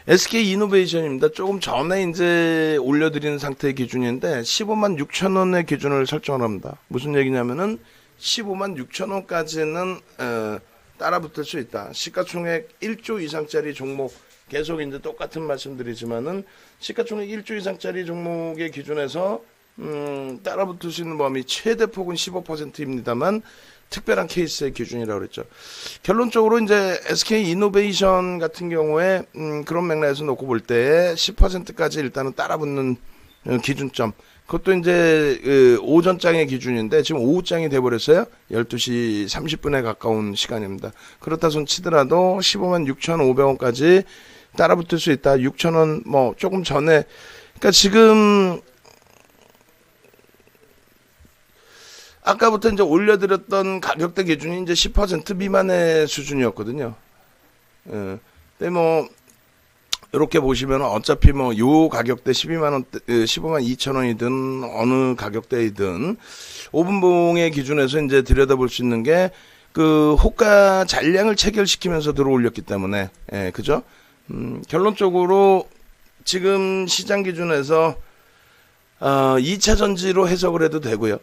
SK 이노베이션입니다. 조금 전에 이제 올려드리는 상태의 기준인데 15만 6천 원의 기준을 설정을 합니다. 무슨 얘기냐면은 15만 6천 원까지는 따라붙을 수 있다. 시가총액 1조 이상짜리 종목 계속 이제 똑같은 말씀드리지만은 시가총액 1조 이상짜리 종목의 기준에서 따라붙을 수 있는 범위 최대 폭은 15%입니다만 특별한 케이스의 기준이라고 그랬죠. 결론적으로 이제 SK 이노베이션 같은 경우에 그런 맥락에서 놓고 볼 때 10%까지 일단은 따라붙는 기준점. 그것도 이제 오전장의 기준인데 지금 오후장이 돼버렸어요. 12시 30분에 가까운 시간입니다. 그렇다 손 치더라도 15만 6,500원까지 따라붙을 수 있다. 6,000원 뭐 조금 전에 그러니까 지금 아까부터 이제 올려드렸던 가격대 기준이 이제 10% 미만의 수준이었거든요. 근데 뭐 이렇게 보시면 어차피 뭐 요 가격대 12만 2천 원이든 어느 가격대이든 5분봉의 기준에서 이제 들여다볼 수 있는 게 그 호가 잔량을 체결시키면서 들어올렸기 때문에 그죠? 결론적으로 지금 시장 기준에서 2차 전지로 해석을 해도 되고요.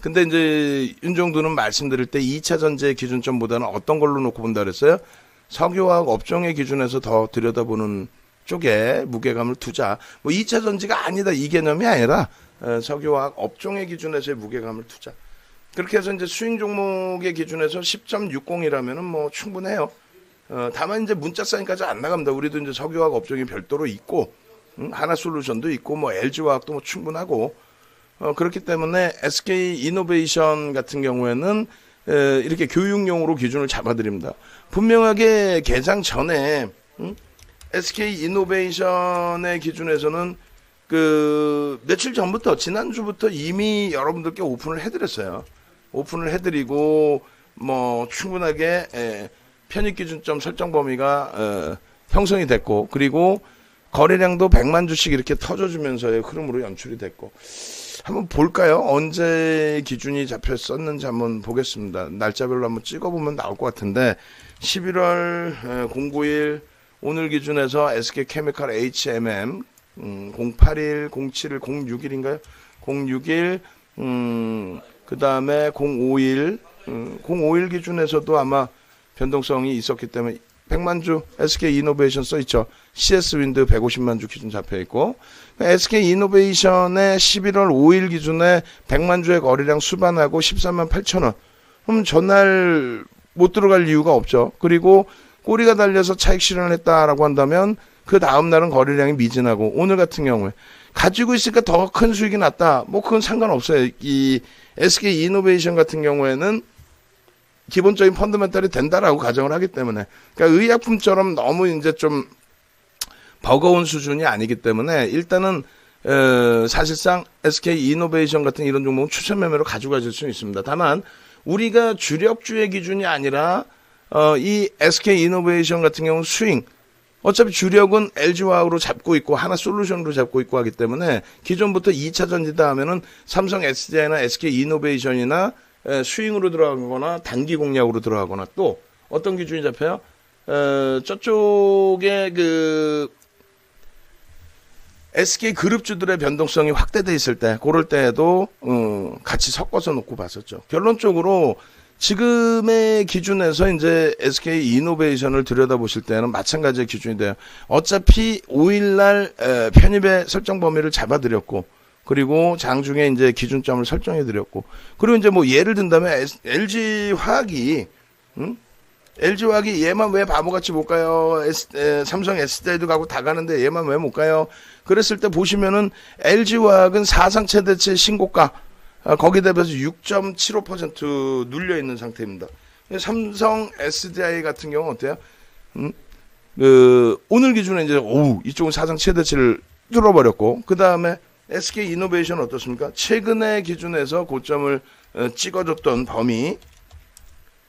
근데 이제 윤종두는 말씀드릴 때 2차 전지의 기준점보다는 어떤 걸로 놓고 본다 그랬어요? 석유화학 업종의 기준에서 더 들여다보는 쪽에 무게감을 두자. 뭐 2차 전지가 아니다 이 개념이 아니라 석유화학 업종의 기준에서의 무게감을 두자. 그렇게 해서 이제 수익 종목의 기준에서 10.60이라면은 뭐 충분해요. 다만 이제 문자 사인까지 안 나갑니다. 우리도 이제 석유화학 업종이 별도로 있고 하나솔루션도 있고 뭐 LG화학도 뭐 충분하고 그렇기 때문에 SK 이노베이션 같은 경우에는 이렇게 교육용으로 기준을 잡아드립니다. 분명하게 개장 전에 SK 이노베이션의 기준에서는 그 며칠 전부터 지난주부터 이미 여러분들께 오픈을 해드렸어요. 오픈을 해드리고 뭐 충분하게 편입 기준점 설정 범위가 형성이 됐고 그리고 거래량도 100만 주씩 이렇게 터져주면서의 흐름으로 연출이 됐고 한번 볼까요? 언제 기준이 잡혔었는지 한번 보겠습니다. 날짜별로 한번 찍어보면 나올 것 같은데 11월 09일 오늘 기준에서 SK케미칼 HMM 081, 07일, 06일인가요? 06일 그 다음에 05일 05일 기준에서도 아마 변동성이 있었기 때문에 100만 주 SK 이노베이션 써있죠. CS 윈드 150만 주 기준 잡혀있고 SK 이노베이션의 11월 5일 기준에 100만 주의 거래량 수반하고 13만 8천 원. 그럼 전날 못 들어갈 이유가 없죠. 그리고 꼬리가 달려서 차익 실현을 했다라고 한다면 그 다음 날은 거래량이 미진하고 오늘 같은 경우에 가지고 있으니까 더 큰 수익이 났다. 뭐 그건 상관없어요. 이 SK 이노베이션 같은 경우에는 기본적인 펀더멘탈이 된다라고 가정을 하기 때문에 그러니까 의약품처럼 너무 이제 좀 버거운 수준이 아니기 때문에 일단은 사실상 SK 이노베이션 같은 이런 종목은 추천 매매로 가져가실 수 있습니다. 다만 우리가 주력주의 기준이 아니라 이 SK 이노베이션 같은 경우는 스윙 어차피 주력은 LG화학으로 잡고 있고 하나솔루션으로 잡고 있고 하기 때문에 기존부터 2차 전지다 하면은 삼성 SDI나 SK 이노베이션이나 스윙으로 들어가거나 단기 공략으로 들어가거나 또 어떤 기준이 잡혀요? 저쪽에 그 SK 그룹주들의 변동성이 확대돼 있을 때 그럴 때에도 같이 섞어서 놓고 봤었죠. 결론적으로 지금의 기준에서 이제 SK 이노베이션을 들여다보실 때는 마찬가지의 기준이 돼요. 어차피 5일날 편입의 설정 범위를 잡아드렸고 그리고 장중에 이제 기준점을 설정해드렸고 그리고 이제 뭐 예를 든다면 LG화학이 LG화학이 얘만 왜 바보같이 못 가요? 삼성 SDI도 가고 다 가는데 얘만 왜 못 가요? 그랬을 때 보시면은 LG화학은 사상 최대치 신고가 거기에 대비해서 6.75% 눌려 있는 상태입니다. 삼성 SDI 같은 경우는 어때요? 오늘 기준에 이제 이쪽은 사상 최대치를 뚫어버렸고 그 다음에 SK 이노베이션 어떻습니까? 최근의 기준에서 고점을 찍어줬던 범위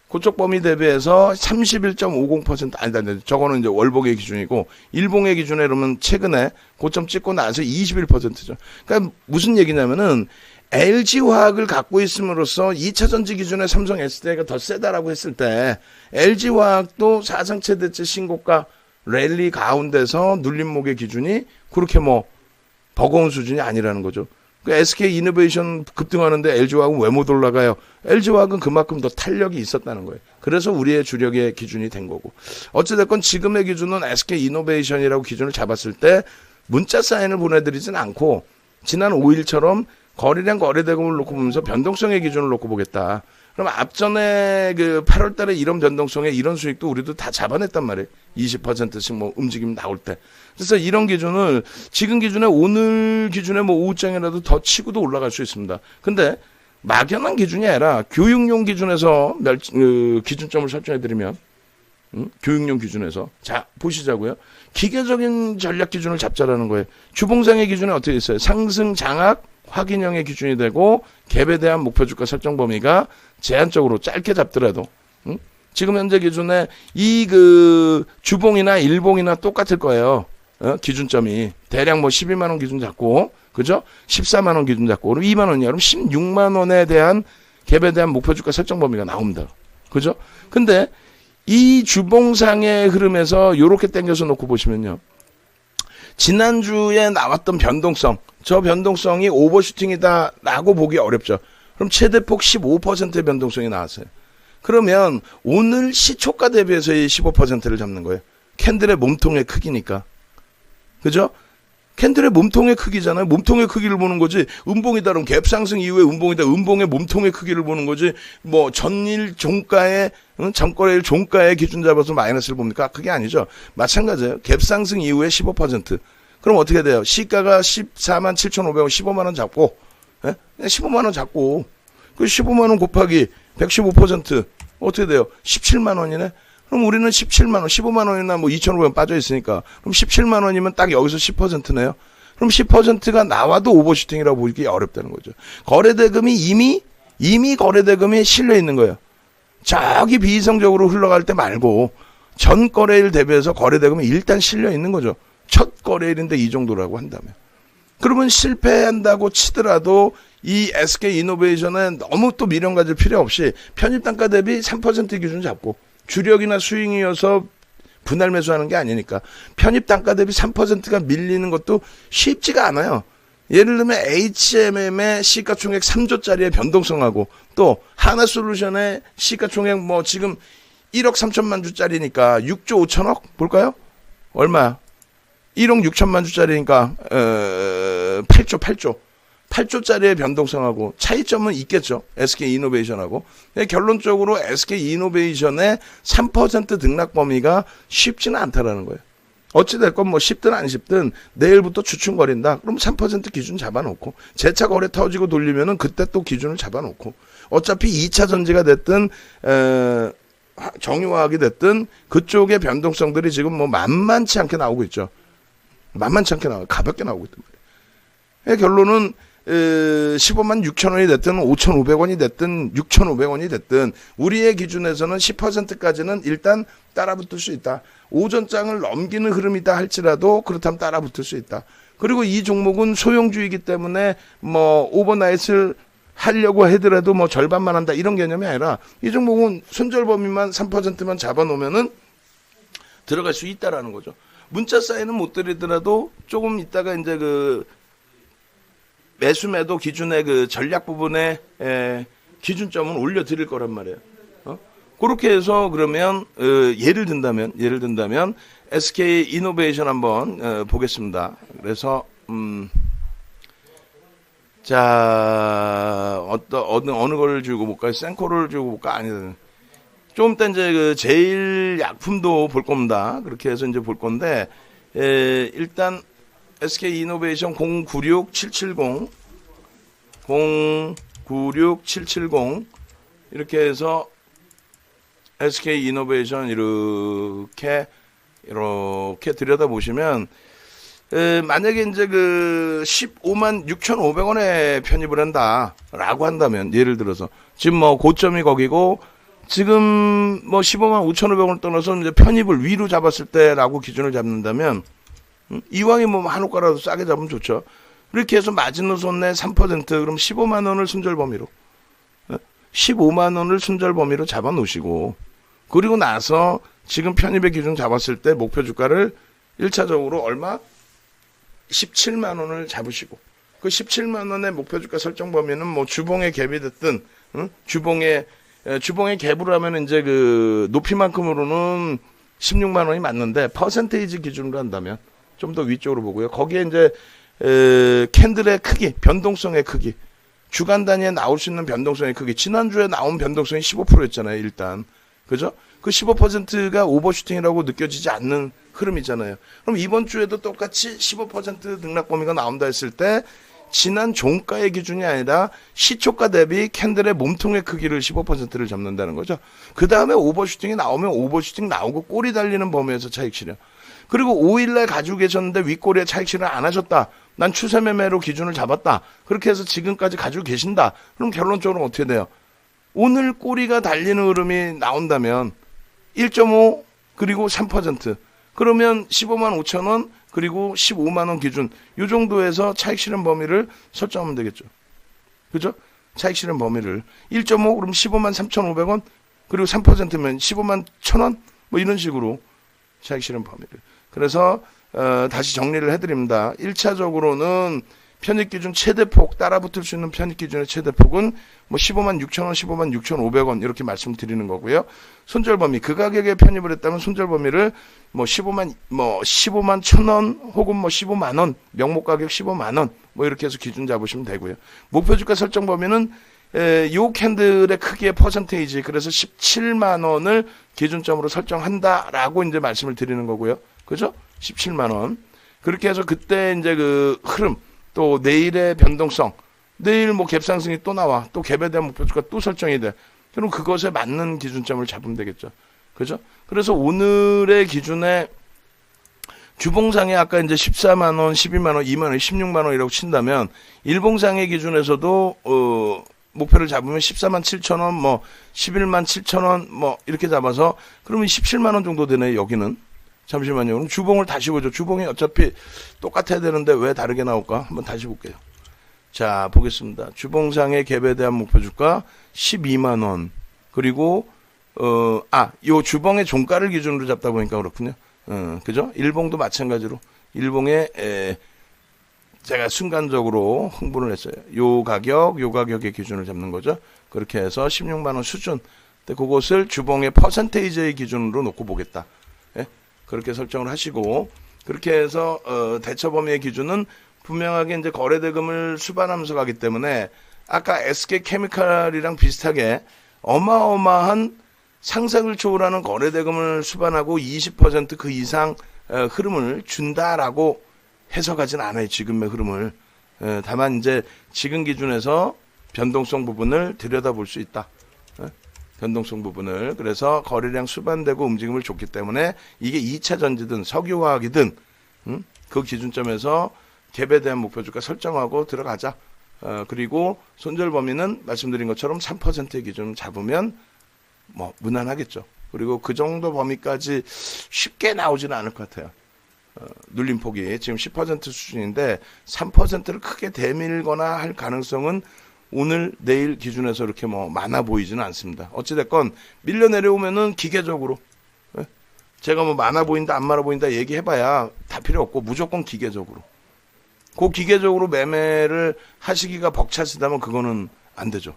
그쪽 범위 대비해서 31.50% 아니다. 저거는 이제 월봉의 기준이고 일봉의 기준에 그러면 최근에 고점 찍고 나서 21%죠. 그러니까 무슨 얘기냐면은 LG화학을 갖고 있음으로써 2차 전지 기준에 삼성 SDI가 더 세다라고 했을 때 LG화학도 사상 최대치 신고가 랠리 가운데서 눌림목의 기준이 그렇게 뭐 버거운 수준이 아니라는 거죠. 그 SK 이노베이션 급등하는데 LG화학은 왜 못 올라가요? LG화학은 그만큼 더 탄력이 있었다는 거예요. 그래서 우리의 주력의 기준이 된 거고. 어찌됐건 지금의 기준은 SK 이노베이션이라고 기준을 잡았을 때 문자 사인을 보내드리진 않고 지난 5일처럼 거래량 거래대금을 놓고 보면서 변동성의 기준을 놓고 보겠다. 그럼 앞전에 그 8월 달에 이런 변동성에 이런 수익도 우리도 다 잡아냈단 말이에요. 20%씩 뭐 움직임 나올 때. 그래서 이런 기준을 지금 기준에 오늘 기준에 뭐 오후장이라도 더 치고도 올라갈 수 있습니다. 근데 막연한 기준이 아니라 교육용 기준에서 기준점을 설정해드리면 교육용 기준에서 자 보시자고요. 기계적인 전략 기준을 잡자라는 거예요. 주봉상의 기준은 어떻게 있어요? 상승 장악 확인형의 기준이 되고 갭에 대한 목표 주가 설정 범위가 제한적으로 짧게 잡더라도 지금 현재 기준에 이 그 주봉이나 일봉이나 똑같을 거예요. 기준점이 대략 뭐 12만 원 기준 잡고 그죠? 14만 원 기준 잡고 그럼 2만 원이야. 그럼 16만 원에 대한 갭에 대한 목표 주가 설정 범위가 나옵니다. 그죠? 근데 이 주봉상의 흐름에서 요렇게 당겨서 놓고 보시면요. 지난주에 나왔던 변동성, 저 변동성이 오버슈팅이다 라고 보기 어렵죠. 그럼 최대폭 15%의 변동성이 나왔어요. 그러면 오늘 시초가 대비해서의 15%를 잡는 거예요. 캔들의 몸통의 크기니까. 그죠? 캔들의 몸통의 크기잖아요. 몸통의 크기를 보는 거지. 음봉이다 그럼 갭 상승 이후에 음봉이다. 음봉의 몸통의 크기를 보는 거지. 뭐 전일 종가의 전거래일 종가의 기준 잡아서 마이너스를 봅니까? 그게 아니죠. 마찬가지예요. 갭 상승 이후에 15%. 그럼 어떻게 돼요? 시가가 14만 7,500원 15만 원 잡고 15만 원 잡고 그 15만 원 곱하기 115% 어떻게 돼요? 17만 원이네. 그럼 우리는 17만 원, 15만 원이나 뭐 2,500원 빠져 있으니까 그럼 17만 원이면 딱 여기서 10%네요. 그럼 10%가 나와도 오버슈팅이라고 보기 어렵다는 거죠. 거래대금이 이미 거래대금이 실려 있는 거예요. 저기 비이성적으로 흘러갈 때 말고 전 거래일 대비해서 거래대금이 일단 실려 있는 거죠. 첫 거래일인데 이 정도라고 한다면. 그러면 실패한다고 치더라도 이 SK 이노베이션은 너무 또 미련 가질 필요 없이 편입단가 대비 3% 기준 잡고 주력이나 수익이어서 분할 매수하는 게 아니니까 편입단가 대비 3%가 밀리는 것도 쉽지가 않아요. 예를 들면 HMM의 시가총액 3조짜리의 변동성하고 또 하나솔루션의 시가총액 뭐 지금 1억 3천만 주짜리니까 6조 5천억 볼까요? 얼마야? 1억 6천만 주짜리니까 8조짜리의 변동성하고 차이점은 있겠죠. SK 이노베이션하고. 결론적으로 SK 이노베이션의 3% 등락 범위가 쉽지는 않다라는 거예요. 어찌됐건 뭐 쉽든 안 쉽든 내일부터 주춤거린다. 그럼 3% 기준 잡아놓고 재차 거래 터지고 돌리면은 그때 또 기준을 잡아놓고 어차피 2차 전지가 됐든 정유화학이 됐든 그쪽의 변동성들이 지금 뭐 만만치 않게 나오고 있죠. 만만치 않게 나와요. 가볍게 나오고 있단 말이에요. 결론은 15만 6천 원이 됐든 5,500원이 됐든 6,500원이 됐든 우리의 기준에서는 10%까지는 일단 따라붙을 수 있다. 오전장을 넘기는 흐름이다 할지라도 그렇다면 따라붙을 수 있다. 그리고 이 종목은 소형주이기 때문에 뭐 오버나잇을 하려고 하더라도 뭐 절반만 한다 이런 개념이 아니라 이 종목은 손절 범위만 3%만 잡아놓으면은 들어갈 수 있다라는 거죠. 문자 사인은 못 드리더라도 조금 있다가 이제 그 매수 매도 기준의 그 전략 부분에 기준점은 올려드릴 거란 말이에요. 그렇게 해서 그러면 예를 든다면 SK 이노베이션 한번 보겠습니다. 그래서 자 어느 걸 주고 볼까요? 센코를 주고 볼까? 아니든 좀 이따 이제 그 제일 약품도 볼 겁니다. 그렇게 해서 이제 볼 건데 일단 SK 이노베이션 096770 이렇게 해서 SK 이노베이션 이렇게 들여다보시면 만약에 이제 그 15만 6,500원에 편입을 한다라고 한다면 예를 들어서 지금 뭐 고점이 거기고 지금 뭐 15만 5,500원을 떠나서 이제 편입을 위로 잡았을 때라고 기준을 잡는다면 이왕이 뭐 한옥가라도 싸게 잡으면 좋죠. 이렇게 해서 마지노선 내 3% 그럼 15만 원을 손절 범위로 15만 원을 손절 범위로 잡아 놓으시고 그리고 나서 지금 편입의 기준 잡았을 때 목표 주가를 1차적으로 얼마? 17만 원을 잡으시고 그 17만 원의 목표 주가 설정 범위는 뭐 주봉의 갭이 됐든 주봉의 갭으로 하면 이제 그 높이만큼으로는 16만 원이 맞는데 퍼센테이지 기준으로 한다면 좀 더 위쪽으로 보고요. 거기에 이제 캔들의 크기, 변동성의 크기, 주간 단위에 나올 수 있는 변동성의 크기. 지난주에 나온 변동성이 15%였잖아요, 일단. 그죠? 그 15%가 오버슈팅이라고 느껴지지 않는 흐름이잖아요. 그럼 이번 주에도 똑같이 15% 등락 범위가 나온다 했을 때 지난 종가의 기준이 아니라 시초가 대비 캔들의 몸통의 크기를 15%를 잡는다는 거죠. 그 다음에 오버슈팅이 나오면 오버슈팅 나오고 꼬리 달리는 범위에서 차익 실현. 그리고 5일날 가지고 계셨는데 윗꼬리에 차익 실현 안 하셨다. 난 추세 매매로 기준을 잡았다. 그렇게 해서 지금까지 가지고 계신다. 그럼 결론적으로 어떻게 돼요? 오늘 꼬리가 달리는 흐름이 나온다면 1.5 그리고 3% 그러면 15만 5천 원 그리고 15만 원 기준 이 정도에서 차익 실현 범위를 설정하면 되겠죠. 그죠? 차익 실현 범위를 1.5 그럼 15만 3,500원 그리고 3%면 15만 1,000원 뭐 이런 식으로 차익 실현 범위를. 그래서 다시 정리를 해드립니다. 1차적으로는 편입기준 최대폭 따라붙을 수 있는 편입기준의 최대폭은 뭐 15만 6천원, 15만 6,500원 이렇게 말씀드리는 거고요. 손절범위 그 가격에 편입을 했다면 손절범위를 뭐 15만 1,000원 혹은 뭐 15만 원 명목 가격 15만 원 뭐 이렇게 해서 기준 잡으시면 되고요. 목표 주가 설정 범위는 요 캔들의 크기의 퍼센테이지 그래서 17만 원을 기준점으로 설정한다라고 이제 말씀을 드리는 거고요. 그죠? 17만 원. 그렇게 해서 그때 이제 그 흐름 또 내일의 변동성 내일 뭐 갭상승이 또 나와 또 갭에 대한 목표주가 또 설정이 돼. 그럼 그것에 맞는 기준점을 잡으면 되겠죠. 그죠? 그래서 오늘의 기준에 주봉상에 아까 이제 14만 원, 12만 원, 2만 원, 16만 원이라고 친다면 일봉상의 기준에서도 목표를 잡으면 14만 7천 원, 뭐 11만 7천 원, 뭐 이렇게 잡아서 그러면 17만 원 정도 되네 여기는. 잠시만요. 그럼 주봉을 다시 보죠. 주봉이 어차피 똑같아야 되는데 왜 다르게 나올까? 한번 다시 볼게요. 자, 보겠습니다. 주봉상의 갭에 대한 목표 주가 12만 원. 그리고 요 주봉의 종가를 기준으로 잡다 보니까 그렇군요. 그죠? 일봉도 마찬가지로 일봉에 제가 순간적으로 흥분을 했어요. 요 가격의 기준을 잡는 거죠. 그렇게 해서 16만 원 수준. 근데 그것을 주봉의 퍼센테이지의 기준으로 놓고 보겠다. 예? 그렇게 설정을 하시고 그렇게 해서 대처 범위의 기준은 분명하게 이제 거래대금을 수반하면서 가기 때문에 아까 SK케미칼이랑 비슷하게 어마어마한 상상을 초월하는 거래대금을 수반하고 20% 이상 흐름을 준다라고 해석하진 않아요. 지금의 흐름을. 다만 이제 지금 기준에서 변동성 부분을 들여다볼 수 있다. 변동성 부분을. 그래서 거래량 수반되고 움직임을 줬기 때문에 이게 2차 전지든 석유화학이든 그 기준점에서 갭에 대한 목표주가 설정하고 들어가자. 그리고 손절 범위는 말씀드린 것처럼 3%의 기준을 잡으면 뭐 무난하겠죠. 그리고 그 정도 범위까지 쉽게 나오지는 않을 것 같아요. 눌림폭이 지금 10% 수준인데 3%를 크게 대밀거나 할 가능성은 오늘 내일 기준에서 이렇게 뭐 많아 보이지는 않습니다. 어찌됐건 밀려 내려오면은 기계적으로 제가 뭐 많아 보인다 안 많아 보인다 얘기해봐야 다 필요 없고 무조건 기계적으로 그 기계적으로 매매를 하시기가 벅차시다면 그거는 안 되죠.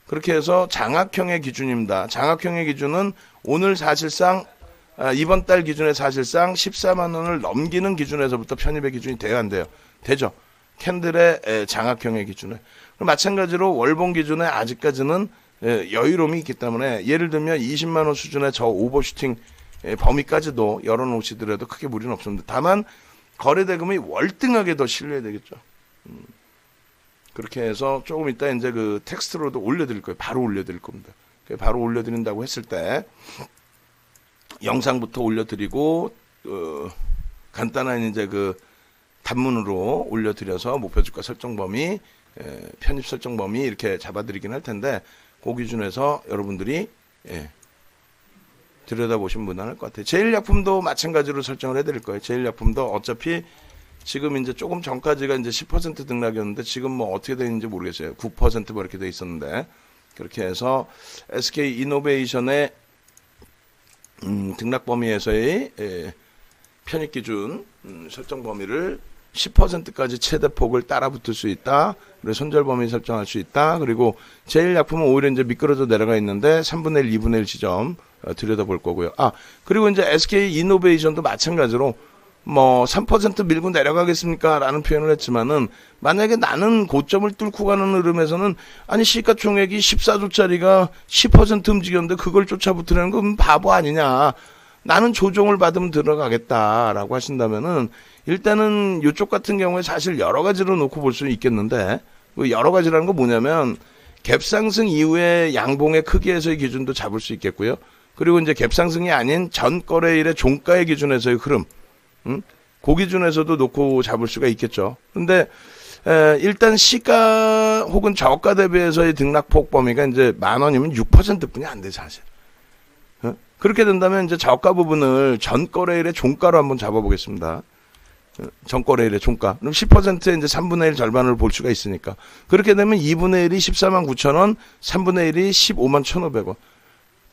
그렇게 해서 장악형의 기준입니다. 장악형의 기준은 오늘 사실상 이번 달 기준에 사실상 14만 원을 넘기는 기준에서부터 편입의 기준이 돼야 안 돼요. 되죠. 캔들의 장악형의 기준에. 마찬가지로 월봉 기준에 아직까지는 여유로움이 있기 때문에 예를 들면 20만 원 수준의 저 오버슈팅 범위까지도 열어놓으시더라도 크게 무리는 없습니다. 다만 거래대금이 월등하게 더 실려야 되겠죠. 그렇게 해서 조금 이따 이제 그 텍스트로도 올려드릴 거예요. 바로 올려드릴 겁니다. 바로 올려드린다고 했을 때 영상부터 올려드리고 간단한 이제 그 단문으로 올려드려서 목표주가 설정 범위, 편입 설정 범위 이렇게 잡아드리긴 할 텐데 그 기준에서 여러분들이 들여다보시면 무난할 것 같아요. 제일약품도 마찬가지로 설정을 해드릴 거예요. 제일약품도 어차피 지금 이제 조금 전까지가 이제 10% 등락이었는데 지금 뭐 어떻게 되는지 모르겠어요. 9% 이렇게 돼 있었는데 그렇게 해서 SK 이노베이션의 등락 범위에서의 편입 기준 설정 범위를 10%까지 최대 폭을 따라 붙을 수 있다. 그리고 손절 범위 설정할 수 있다. 그리고 제일 약품은 오히려 이제 미끄러져 내려가 있는데 3분의 1, 2분의 1 지점 들여다볼 거고요. 그리고 이제 SK 이노베이션도 마찬가지로 뭐 3% 밀고 내려가겠습니까? 라는 표현을 했지만은 만약에 나는 고점을 뚫고 가는 흐름에서는 아니 시가총액이 14조짜리가 10% 움직였는데 그걸 쫓아붙으려는 건 바보 아니냐. 나는 조정을 받으면 들어가겠다라고 하신다면은 일단은 이쪽 같은 경우에 사실 여러 가지로 놓고 볼 수 있겠는데 그 여러 가지라는 건 뭐냐면 갭상승 이후에 양봉의 크기에서의 기준도 잡을 수 있겠고요. 그리고 이제 갭상승이 아닌 전 거래일의 종가의 기준에서의 흐름, 그 기준에서도 놓고 잡을 수가 있겠죠. 근데 일단 시가 혹은 저가 대비해서의 등락폭 범위가 이제 10,000원이면 6%뿐이 안 돼 사실. 그렇게 된다면 이제 저가 부분을 전 거래일의 종가로 한번 잡아보겠습니다. 전 거래일의 종가. 그럼 10%의 이제 3분의 1 절반을 볼 수가 있으니까. 그렇게 되면 2분의 1이 149,000원, 3분의 1이 151,500원.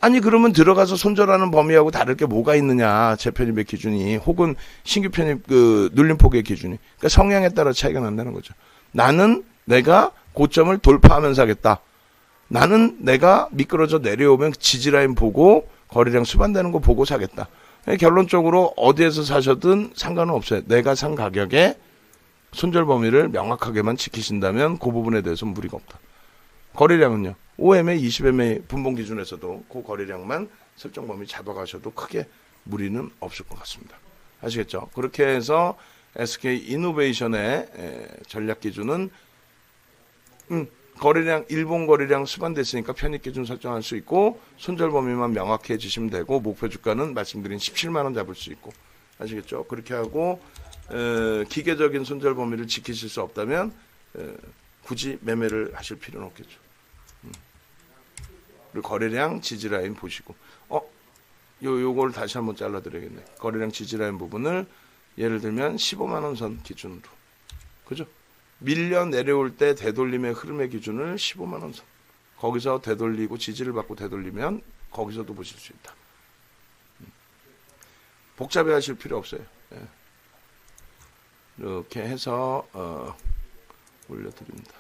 아니 그러면 들어가서 손절하는 범위하고 다를 게 뭐가 있느냐. 재편입의 기준이 혹은 신규 편입 그 눌림폭의 기준이. 그러니까 성향에 따라 차이가 난다는 거죠. 나는 내가 고점을 돌파하면서 하겠다. 나는 내가 미끄러져 내려오면 지지라인 보고 거래량 수반되는 거 보고 사겠다. 결론적으로 어디에서 사셔든 상관은 없어요. 내가 산 가격에 손절 범위를 명확하게만 지키신다면 그 부분에 대해서는 무리가 없다. 거래량은요. 5MA, 20MA 분봉 기준에서도 그 거래량만 설정 범위 잡아가셔도 크게 무리는 없을 것 같습니다. 아시겠죠? 그렇게 해서 SK 이노베이션의 전략 기준은 거래량, 일본 거래량 수반됐으니까 편입 기준 설정할 수 있고 손절 범위만 명확해지시면 되고 목표 주가는 말씀드린 17만 원 잡을 수 있고 아시겠죠? 그렇게 하고 기계적인 손절 범위를 지키실 수 없다면 굳이 매매를 하실 필요는 없겠죠. 그리고 거래량 지지라인 보시고 요걸 다시 한번 잘라드려야겠네. 거래량 지지라인 부분을 예를 들면 15만 원 선 기준으로 그죠? 밀려 내려올 때 되돌림의 흐름의 기준을 15만 원 선. 거기서 되돌리고 지지를 받고 되돌리면 거기서도 보실 수 있다. 복잡해 하실 필요 없어요. 이렇게 해서 올려드립니다.